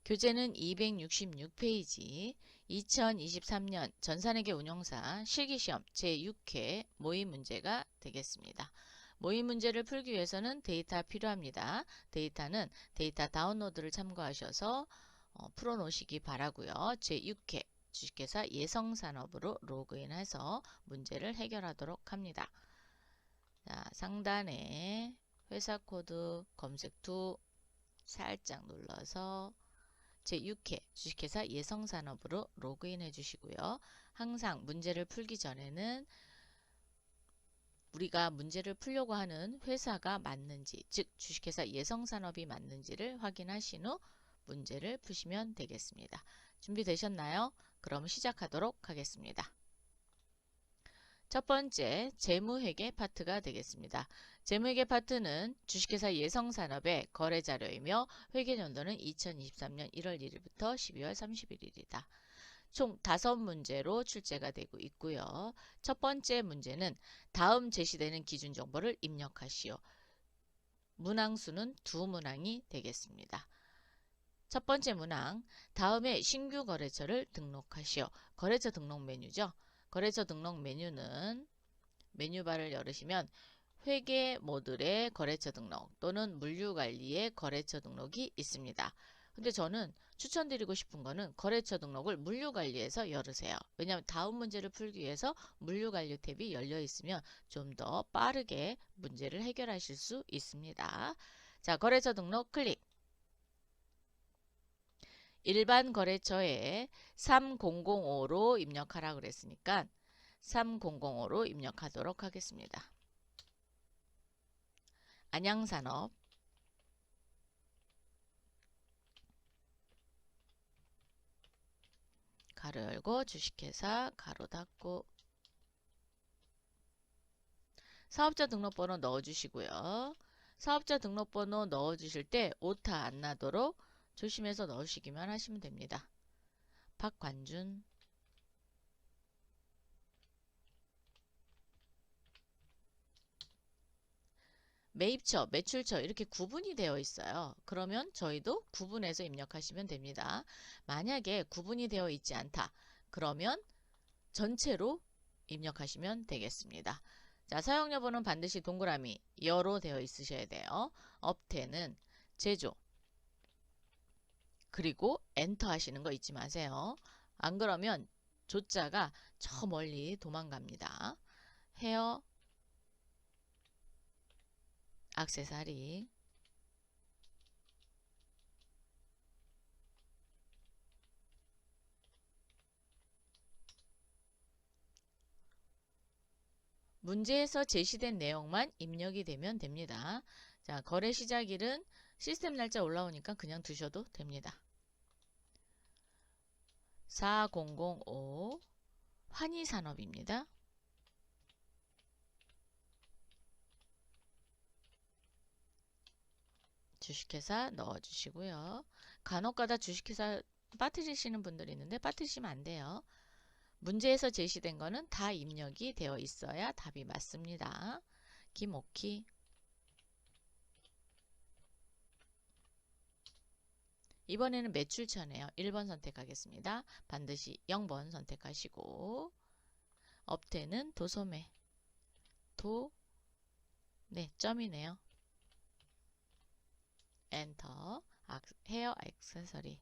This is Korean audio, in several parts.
교재는 266페이지 2023년 전산회계 운용사 실기시험 제6회 모의 문제가 되겠습니다. 모의 문제를 풀기 위해서는 데이터 필요합니다. 데이터는 데이터 다운로드를 참고하셔서 풀어 놓으시기 바라고요. 제6회 주식회사 예성산업으로 로그인해서 문제를 해결하도록 합니다. 자, 상단에 회사 코드 검색 툴 살짝 눌러서 제6회 주식회사 예성산업으로 로그인 해주시고요. 항상 문제를 풀기 전에는 우리가 문제를 풀려고 하는 회사가 맞는지, 즉 주식회사 예성산업이 맞는지를 확인하신 후 문제를 푸시면 되겠습니다. 준비되셨나요? 그럼 시작하도록 하겠습니다. 첫 번째 재무회계 파트가 되겠습니다. 재무회계 파트는 주식회사 예성산업의 거래자료이며 회계연도는 2023년 1월 1일부터 12월 31일이다. 총 5문제로 출제가 되고 있고요. 첫 번째 문제는 다음 제시되는 기준 정보를 입력하시오. 문항수는 2문항이 되겠습니다. 첫 번째 문항, 다음에 신규 거래처를 등록하시오. 거래처 등록 메뉴죠. 거래처 등록 메뉴는 메뉴바를 열으시면 회계 모듈의 거래처 등록 또는 물류관리의 거래처 등록이 있습니다. 근데 저는 추천드리고 싶은 거는 거래처 등록을 물류관리에서 열으세요. 왜냐하면 다음 문제를 풀기 위해서 물류관리 탭이 열려 있으면 좀 더 빠르게 문제를 해결하실 수 있습니다. 자, 거래처 등록 클릭. 일반 거래처에 3005로 입력하라 그랬으니까 3005로 입력하도록 하겠습니다. 안양산업 가로 열고 주식회사 가로 닫고 사업자 등록번호 넣어주시고요. 사업자 등록번호 넣어주실 때 오타 안 나도록 조심해서 넣으시기만 하시면 됩니다. 박관준 매입처, 매출처 이렇게 구분이 되어 있어요. 그러면 저희도 구분해서 입력하시면 됩니다. 만약에 구분이 되어 있지 않다. 그러면 전체로 입력하시면 되겠습니다. 자, 사용 여부는 반드시 동그라미 여로 되어 있으셔야 돼요. 업태는 제조 그리고 엔터 하시는 거 잊지 마세요. 안 그러면 조자가 저 멀리 도망갑니다. 헤어 액세서리 문제에서 제시된 내용만 입력이 되면 됩니다. 자, 거래 시작일은 시스템 날짜 올라오니까 그냥 두셔도 됩니다. 4005 환희산업입니다. 주식회사 넣어주시고요. 간혹가다 주식회사 빠뜨리시는 분들이 있는데 빠뜨리시면 안 돼요. 문제에서 제시된 거는 다 입력이 되어 있어야 답이 맞습니다. 김옥희 이번에는 매출처네요. 1번 선택하겠습니다. 반드시 0번 선택하시고 업태는 도소매 네, 점이네요. 엔터 헤어 액세서리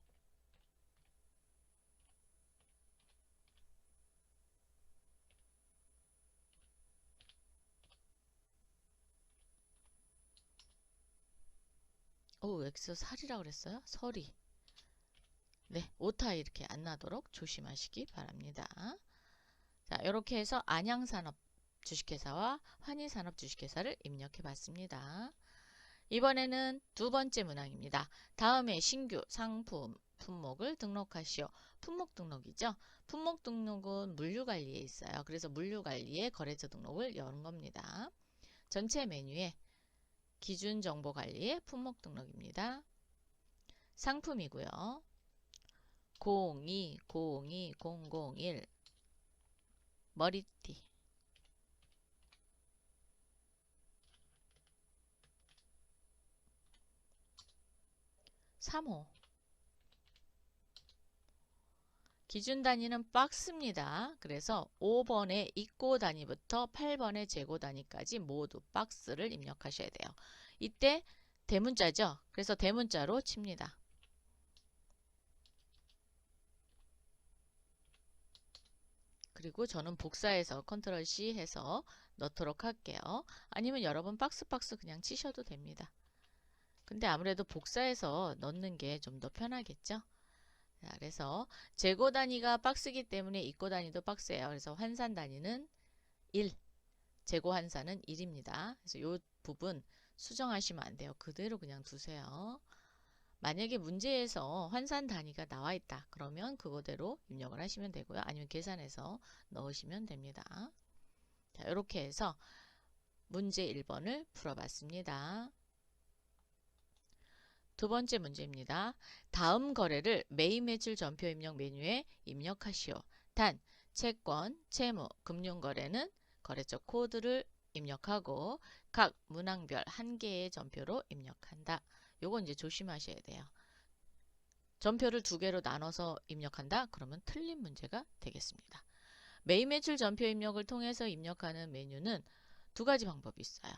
액세서리라고 그랬어요? 서리 네, 오타 이렇게 안 나도록 조심하시기 바랍니다. 자, 이렇게 해서 안양산업 주식회사와 환희산업 주식회사를 입력해 봤습니다. 이번에는 두 번째 문항입니다. 다음에 신규 상품 품목을 등록하시오. 품목 등록이죠. 품목 등록은 물류관리에 있어요. 그래서 물류관리에 거래처 등록을 여는 겁니다. 전체 메뉴에 기준정보관리에 품목 등록입니다. 상품이고요. 020201 머리띠 3호 기준 단위는 박스입니다. 그래서 5번의 입고 단위부터 8번의 재고 단위까지 모두 박스를 입력하셔야 돼요. 이때 대문자죠. 그래서 대문자로 칩니다. 그리고 저는 복사해서 컨트롤 C 해서 넣도록 할게요. 아니면 여러분 박스 그냥 치셔도 됩니다. 근데 아무래도 복사해서 넣는 게 좀 더 편하겠죠. 자, 그래서 재고 단위가 박스이기 때문에 입고 단위도 박스예요. 그래서 환산 단위는 1, 재고 환산은 1입니다. 그래서 이 부분 수정하시면 안 돼요. 그대로 그냥 두세요. 만약에 문제에서 환산 단위가 나와 있다. 그러면 그거대로 입력을 하시면 되고요. 아니면 계산해서 넣으시면 됩니다. 자, 이렇게 해서 문제 1번을 풀어봤습니다. 두 번째 문제입니다. 다음 거래를 매입 매출 전표 입력 메뉴에 입력하시오. 단, 채권, 채무, 금융거래는 거래처 코드를 입력하고 각 문항별 한 개의 전표로 입력한다. 요건 이제 조심하셔야 돼요. 전표를 두 개로 나눠서 입력한다? 그러면 틀린 문제가 되겠습니다. 매입 매출 전표 입력을 통해서 입력하는 메뉴는 두 가지 방법이 있어요.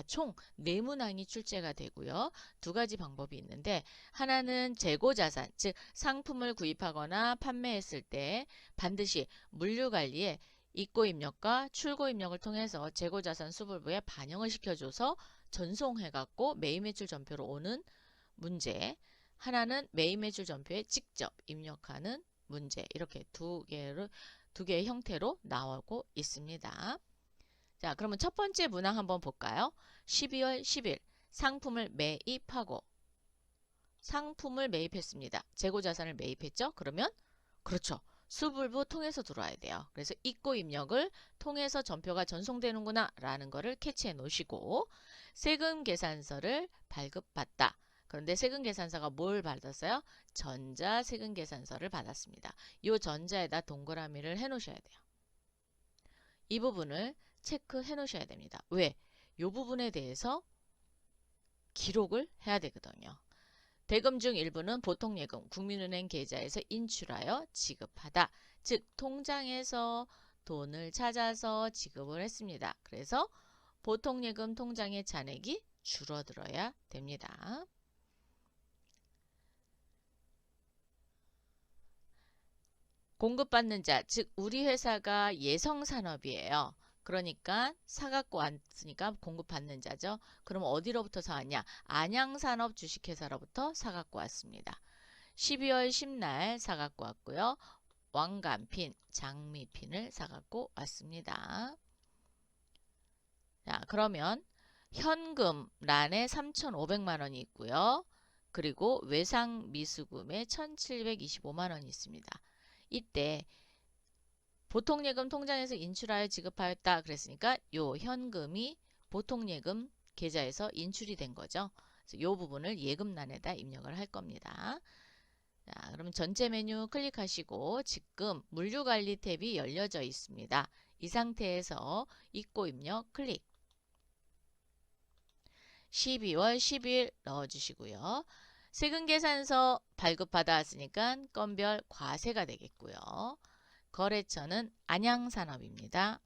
총 4문항이 출제가 되고요. 두 가지 방법이 있는데 하나는 재고자산, 즉 상품을 구입하거나 판매했을 때 반드시 물류관리에 입고 입력과 출고 입력을 통해서 재고자산 수불부에 반영을 시켜줘서 전송해갖고 매입매출 전표로 오는 문제, 하나는 매입매출 전표에 직접 입력하는 문제, 이렇게 두 개의 형태로 나오고 있습니다. 자, 그러면 첫 번째 문항 한번 볼까요? 12월 10일 상품을 매입하고 상품을 매입했습니다. 재고자산을 매입했죠? 그러면 그렇죠. 수불부 통해서 들어와야 돼요. 그래서 입고 입력을 통해서 전표가 전송되는구나 라는 거를 캐치해 놓으시고 세금 계산서를 발급받다. 그런데 세금 계산서가 뭘 받았어요? 전자 세금 계산서를 받았습니다. 이 전자에다 동그라미를 해 놓으셔야 돼요. 이 부분을 체크해 놓으셔야 됩니다. 왜? 이 부분에 대해서 기록을 해야 되거든요. 대금 중 일부는 보통예금 국민은행 계좌에서 인출하여 지급하다. 즉 통장에서 돈을 찾아서 지급을 했습니다. 그래서 보통예금 통장의 잔액이 줄어들어야 됩니다. 공급받는 자, 즉 우리 회사가 예성산업이에요. 그러니까 사갖고 왔으니까 공급받는 자죠. 그럼 어디로부터 사왔냐? 안양산업 주식회사로부터 사갖고 왔습니다. 12월 10날 사갖고 왔고요. 왕관핀, 장미핀을 사갖고 왔습니다. 자, 그러면 현금란에 3,500만원이 있고요. 그리고 외상미수금에 1,725만원이 있습니다. 이때 보통예금 통장에서 인출하여 지급하였다 그랬으니까 요 현금이 보통예금 계좌에서 인출이 된 거죠. 그래서 요 부분을 예금란에다 입력을 할 겁니다. 자, 그러면 전체 메뉴 클릭하시고 지금 물류관리 탭이 열려져 있습니다. 이 상태에서 입고 입력 클릭. 12월 10일 넣어주시고요. 세금계산서 발급받아왔으니까 건별 과세가 되겠고요. 거래처는 안양산업입니다.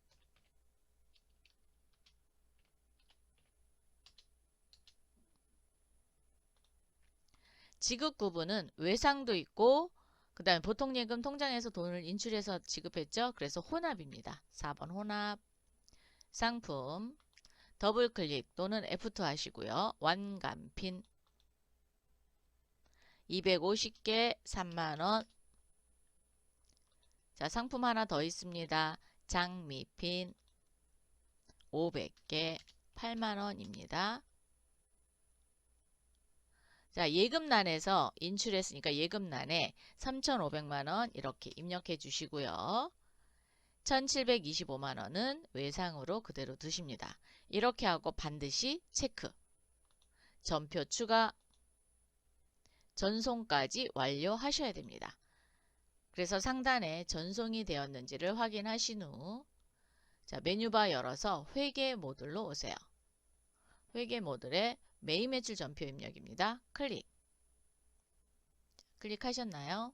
지급 구분은 외상도 있고 그 다음에 보통예금 통장에서 돈을 인출해서 지급했죠. 그래서 혼합입니다. 4번 혼합. 상품 더블클릭 또는 F2 하시고요. 완간핀 250개 3만원. 자, 상품 하나 더 있습니다. 장미핀 500개 8만원입니다. 자, 예금란에서 인출했으니까 예금란에 3,500만원 이렇게 입력해 주시고요. 1,725만원은 외상으로 그대로 두십니다. 이렇게 하고 반드시 체크. 전표 추가, 전송까지 완료하셔야 됩니다. 그래서 상단에 전송이 되었는지를 확인하신 후 자, 메뉴바 열어서 회계 모듈로 오세요. 회계 모듈에 매입 매출 전표 입력입니다. 클릭하셨나요?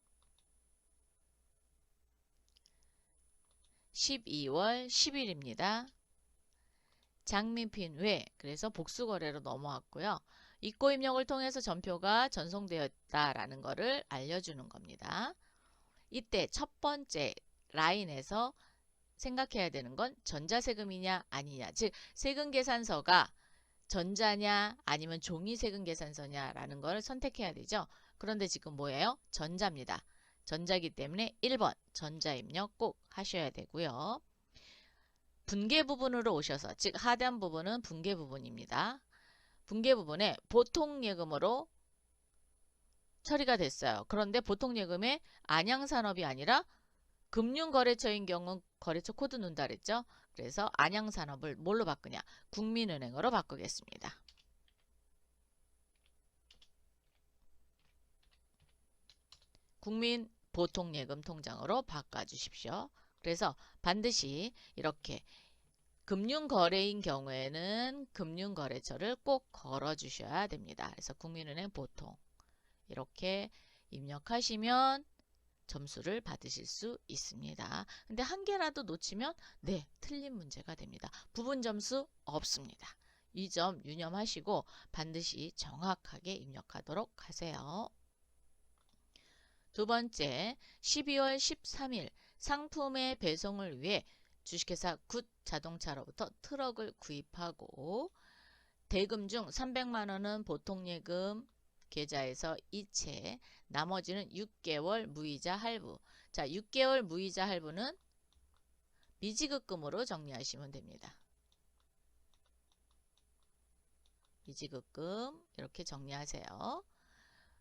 12월 10일입니다. 장미핀 외, 그래서 복수거래로 넘어왔고요. 입고입력을 통해서 전표가 전송되었다라는 것을 알려주는 겁니다. 이때 첫 번째 라인에서 생각해야 되는 건 전자세금이냐 아니냐, 즉 세금계산서가 전자냐 아니면 종이 세금계산서냐라는 걸 선택해야 되죠. 그런데 지금 뭐예요? 전자입니다. 전자이기 때문에 1번 전자입력 꼭 하셔야 되고요. 분계 부분으로 오셔서, 즉 하단 부분은 분계 부분입니다. 분계 부분에 보통예금으로 처리가 됐어요. 그런데 보통예금에 안양산업이 아니라 금융거래처인 경우 거래처 코드 넣는다 그랬죠. 그래서 안양산업을 뭘로 바꾸냐? 국민은행으로 바꾸겠습니다. 국민 보통예금 통장으로 바꿔주십시오. 그래서 반드시 이렇게 금융거래인 경우에는 금융거래처를 꼭 걸어주셔야 됩니다. 그래서 국민은행 보통 이렇게 입력하시면 점수를 받으실 수 있습니다. 근데 한 개라도 놓치면 네, 틀린 문제가 됩니다. 부분 점수 없습니다. 이 점 유념하시고 반드시 정확하게 입력하도록 하세요. 두 번째, 12월 13일 상품의 배송을 위해 주식회사 굿자동차로부터 트럭을 구입하고 대금 중 300만원은 보통예금 계좌에서 이체, 나머지는 6개월 무이자 할부. 자, 6개월 무이자 할부는 미지급금으로 정리하시면 됩니다. 미지급금 이렇게 정리하세요.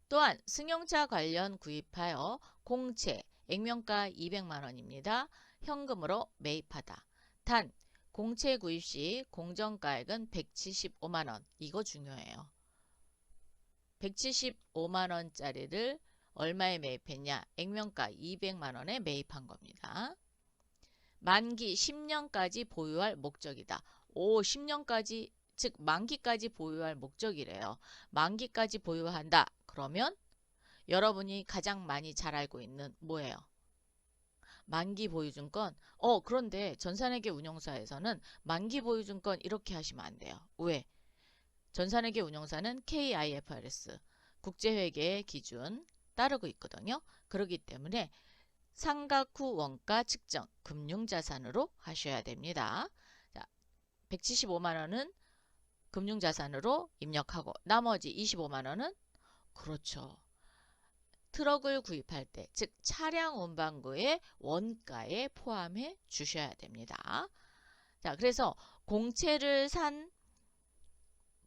또한 승용차 관련 구입하여 공채, 액면가 200만원입니다. 현금으로 매입하다. 단 공채 구입 시 공정가액은 175만원. 이거 중요해요. 175만원짜리를 얼마에 매입했냐? 액면가 200만원에 매입한 겁니다. 만기 10년까지 보유할 목적이다. 10년까지, 즉 만기까지 보유할 목적이래요. 만기까지 보유한다. 그러면 여러분이 가장 많이 잘 알고 있는 뭐예요? 만기 보유증권. 그런데 전산회계 운용사에서는 만기 보유증권 이렇게 하시면 안 돼요. 왜? 전산회계 운용사는 KIFRS 국제회계 기준 따르고 있거든요. 그렇기 때문에 상각 후 원가 측정 금융자산으로 하셔야 됩니다. 자, 175만원은 금융자산으로 입력하고 나머지 25만원은 그렇죠. 트럭을 구입할 때, 즉 차량 운반구의 원가에 포함해 주셔야 됩니다. 자, 그래서 공채를 산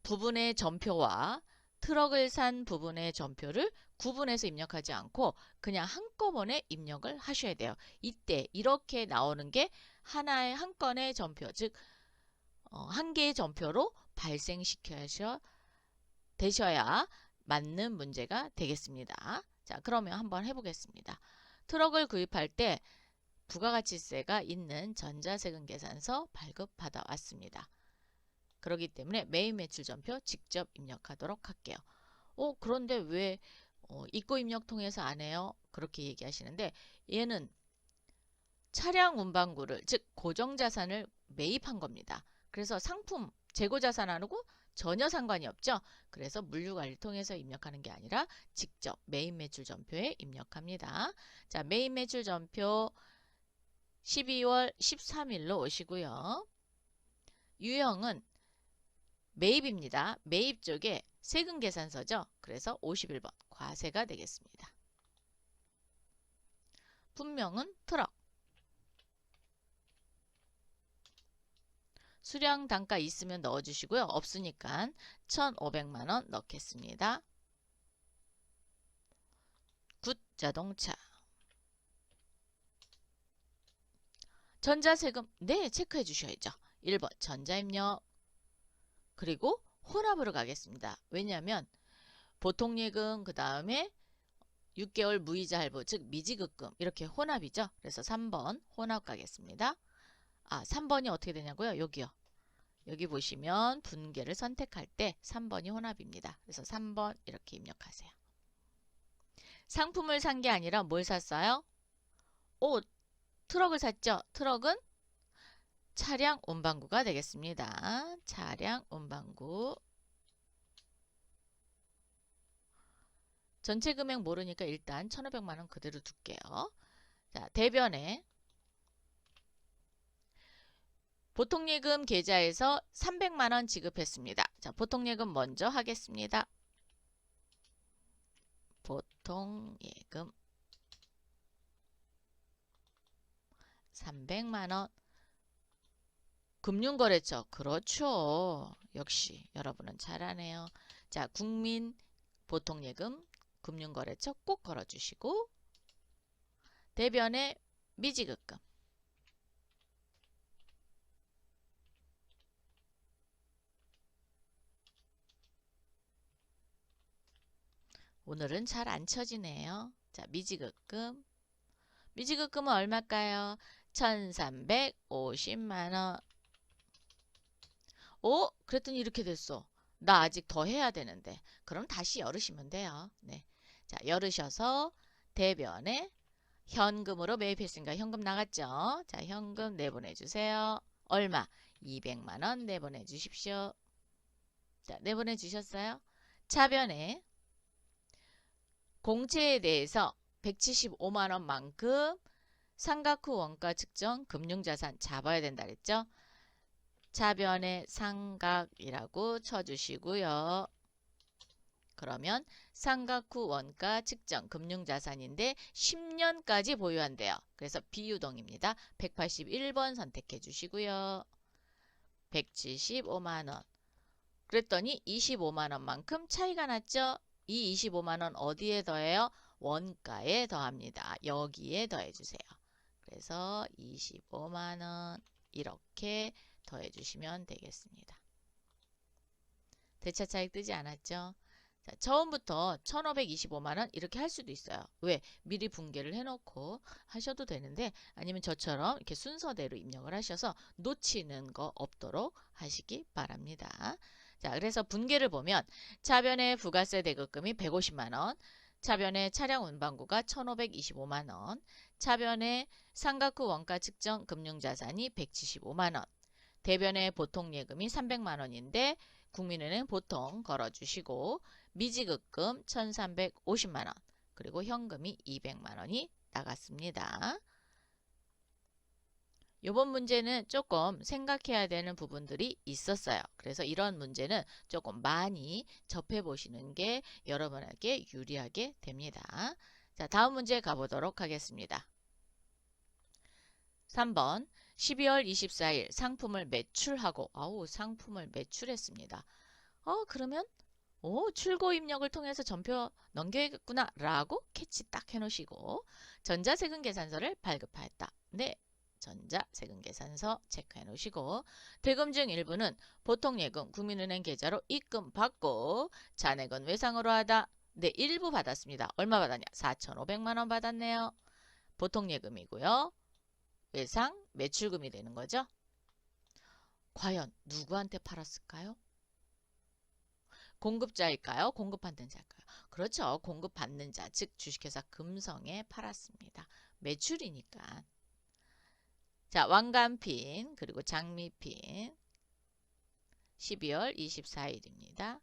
부분의 전표와 트럭을 산 부분의 전표를 구분해서 입력하지 않고 그냥 한꺼번에 입력을 하셔야 돼요. 이때 이렇게 나오는 게 하나의 한 건의 전표, 즉 한 개의 전표로 발생시켜야 되셔야 맞는 문제가 되겠습니다. 자, 그러면 한번 해보겠습니다. 트럭을 구입할 때 부가가치세가 있는 전자세금계산서 발급받아 왔습니다. 그렇기 때문에 매입 매출 전표 직접 입력하도록 할게요. 그런데 왜 입고 입력 통해서 안 해요? 그렇게 얘기하시는데 얘는 차량 운반구를, 즉 고정자산을 매입한 겁니다. 그래서 상품 재고자산하고 전혀 상관이 없죠. 그래서 물류관리를 통해서 입력하는 게 아니라 직접 매입 매출 전표에 입력합니다. 자, 매입 매출 전표 12월 13일로 오시고요. 유형은 매입입니다. 매입 쪽에 세금계산서죠. 그래서 51번 과세가 되겠습니다. 분명은 트럭. 수량 단가 있으면 넣어주시고요. 없으니까 1,500만원 넣겠습니다. 굿자동차. 전자세금 네 체크해 주셔야죠. 1번 전자입력. 그리고 혼합으로 가겠습니다. 왜냐하면 보통예금 그 다음에 6개월 무이자 할부 즉 미지급금 이렇게 혼합이죠. 그래서 3번 혼합 가겠습니다. 3번이 어떻게 되냐고요? 여기요. 여기 보시면 분계를 선택할 때 3번이 혼합입니다. 그래서 3번 이렇게 입력하세요. 상품을 산 게 아니라 뭘 샀어요? 옷. 트럭을 샀죠. 트럭은 차량 운반구가 되겠습니다. 차량 운반구. 전체 금액 모르니까 일단 1,500만원 그대로 둘게요. 자, 대변에 보통예금 계좌에서 300만원 지급했습니다. 자, 보통예금 먼저 하겠습니다. 보통예금 300만원. 금융거래처. 그렇죠. 역시 여러분은 잘하네요. 자, 국민 보통예금 금융거래처 꼭 걸어주시고, 대변에 미지급금. 오늘은 잘 안 쳐지네요. 자, 미지급금. 미지급금은 얼마일까요? 1,350만원. 오, 그랬더니 이렇게 됐어. 나 아직 더 해야 되는데. 그럼 다시 열으시면 돼요. 네. 자, 열으셔서 대변에 현금으로 매입했으니까 현금 나갔죠. 자, 현금 내보내주세요. 얼마? 200만원 내보내주십시오. 자, 내보내주셨어요. 차변에 공채에 대해서 175만원만큼 상각 후 원가 측정 금융자산 잡아야 된다 그랬죠. 차변에 상각이라고 쳐주시고요. 그러면 상각 후 원가 측정 금융자산인데 10년까지 보유한대요. 그래서 비유동입니다. 181번 선택해 주시고요. 175만원. 그랬더니 25만원만큼 차이가 났죠. 이 25만원 어디에 더해요? 원가에 더합니다. 여기에 더해주세요. 그래서 25만원 이렇게 더해주시면 되겠습니다. 대차 차익 뜨지 않았죠? 자, 처음부터 1,525만원 이렇게 할 수도 있어요. 왜? 미리 분개를 해놓고 하셔도 되는데, 아니면 저처럼 이렇게 순서대로 입력을 하셔서 놓치는 거 없도록 하시기 바랍니다. 자, 그래서 분개를 보면 차변의 부가세 대급금이 150만원, 차변의 차량 운반구가 1,525만원, 차변의 상각 후 원가 측정 금융자산이 175만원, 대변의 보통예금이 300만원인데 국민은행 보통 걸어주시고, 미지급금 1,350만원, 그리고 현금이 200만원이 나갔습니다. 이번 문제는 조금 생각해야 되는 부분들이 있었어요. 그래서 이런 문제는 조금 많이 접해보시는 게 여러분에게 유리하게 됩니다. 자, 다음 문제 가보도록 하겠습니다. 3번 12월 24일 상품을 매출하고, 상품을 매출했습니다. 그러면 출고 입력을 통해서 전표 넘겨야겠구나 라고 캐치 딱 해놓으시고, 전자세금 계산서를 발급하였다. 네, 전자세금 계산서 체크해 놓으시고, 대금 중 일부는 보통예금 국민은행 계좌로 입금받고 잔액은 외상으로 하다. 네, 일부 받았습니다. 얼마 받았냐? 4,500만원 받았네요. 보통예금이고요. 외상 매출금이 되는 거죠. 과연 누구한테 팔았을까요? 공급자일까요? 공급받는 자일까요? 그렇죠. 공급받는 자, 즉 주식회사 금성에 팔았습니다. 매출이니까. 자, 왕관핀 그리고 장미핀 12월 24일입니다.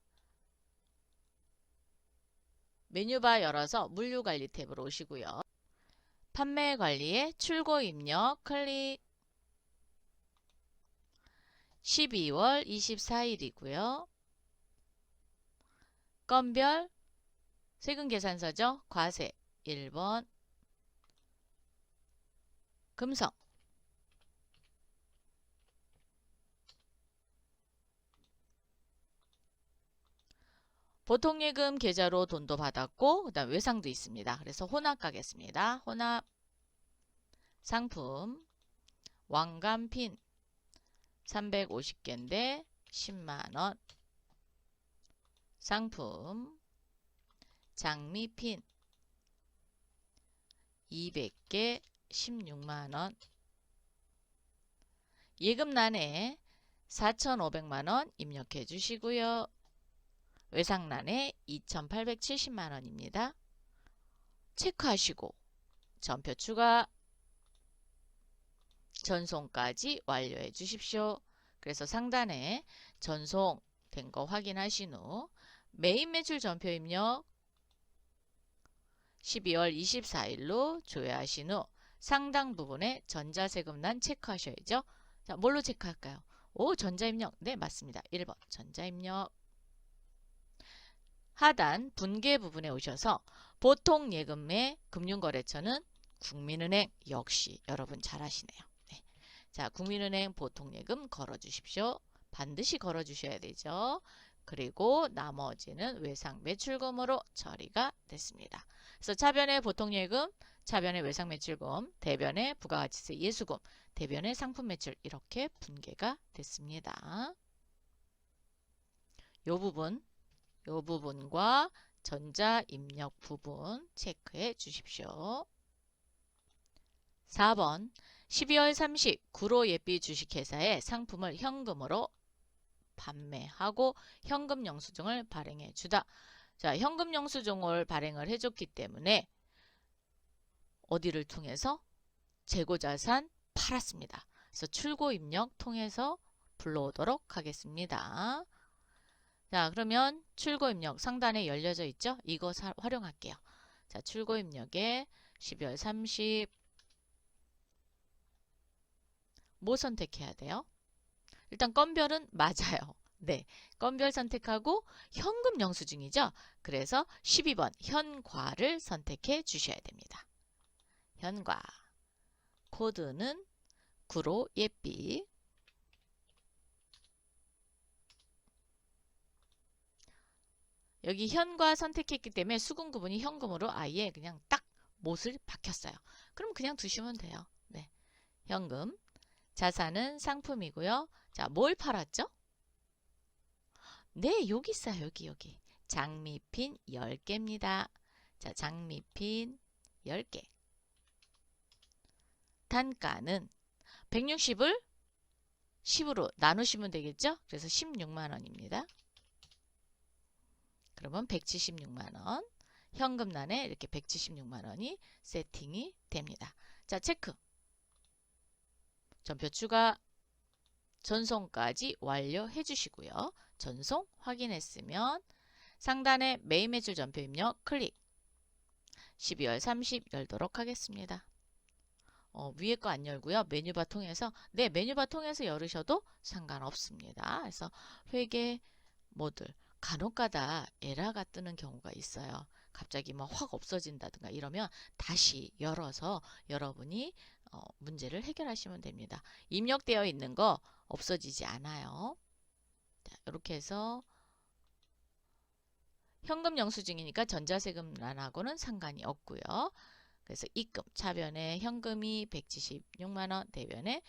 메뉴바 열어서 물류관리 탭으로 오시고요. 판매 관리에 출고 입력 클릭. 12월 24일이고요. 건별 세금 계산서죠. 과세 1번 금성. 보통예금 계좌로 돈도 받았고 그 다음 외상도 있습니다. 그래서 혼합 가겠습니다. 혼합 상품 왕관핀 350개인데 10만원, 상품 장미핀 200개 16만원, 예금란에 4,500만원 입력해 주시고요. 외상란에 2,870만원입니다. 체크하시고 전표 추가. 전송까지 완료해 주십시오. 그래서 상단에 전송된 거 확인하신 후 메인 매출 전표 입력 12월 24일로 조회하신 후 상당 부분에 전자세금란 체크하셔야죠. 자, 뭘로 체크할까요? 오, 전자입력. 네, 맞습니다. 1번 전자입력. 하단 분계 부분에 오셔서 보통 예금의 금융거래처는 국민은행. 역시 여러분 잘하시네요. 네. 자, 국민은행 보통예금 걸어주십시오. 반드시 걸어주셔야 되죠. 그리고 나머지는 외상 매출금으로 처리가 됐습니다. 그래서 차변의 보통예금, 차변의 외상 매출금, 대변의 부가가치세 예수금, 대변의 상품 매출 이렇게 분계가 됐습니다. 요 부분과 전자 입력 부분 체크해 주십시오. 4번 12월 30 구로 예비 주식회사에 상품을 현금으로 판매하고 현금 영수증을 발행해 주다. 자, 현금 영수증을 발행을 해줬기 때문에 어디를 통해서 재고자산 팔았습니다. 그래서 출고 입력 통해서 불러오도록 하겠습니다. 자, 그러면 출고 입력 상단에 열려져 있죠? 이거 활용할게요. 자, 출고 입력에 12월 30 뭐 선택해야 돼요? 일단 건별은 맞아요. 네, 건별 선택하고 현금 영수증이죠. 그래서 12번 현과를 선택해 주셔야 됩니다. 현과 코드는 구로 예비. 여기 현과 선택했기 때문에 수금 구분이 현금으로 아예 그냥 딱 못을 박혔어요. 그럼 그냥 두시면 돼요. 네, 현금. 자산은 상품이고요. 자, 뭘 팔았죠? 네, 여기 있어요. 여기. 장미핀 10개입니다. 자, 장미핀 10개. 단가는 160을 10으로 나누시면 되겠죠? 그래서 16만원입니다. 그러면 176만원. 현금란에 이렇게 176만원이 세팅이 됩니다. 자, 체크. 전표 추가 전송까지 완료해 주시고요. 전송 확인했으면 상단에 메인 매출 전표 입력 클릭. 12월 30 열도록 하겠습니다. 위에 거 안 열고요. 메뉴바 통해서 네, 메뉴바 통해서 열으셔도 상관없습니다. 그래서 회계 모듈 간혹가다 에러가 뜨는 경우가 있어요. 갑자기 뭐 확 없어진다든가 이러면 다시 열어서 여러분이 문제를 해결하시면 됩니다. 입력되어 있는 거 없어지지 않아요. 자, 이렇게 해서 현금 영수증이니까 전자세금란하고는 상관이 없고요. 그래서 입금, 차변에 현금이 176만원, 대변에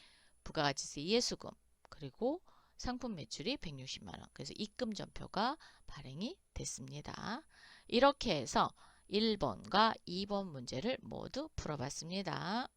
부가가치세 예수금, 그리고 상품 매출이 160만원. 그래서 입금 전표가 발행이 됐습니다. 이렇게 해서 1번과 2번 문제를 모두 풀어봤습니다.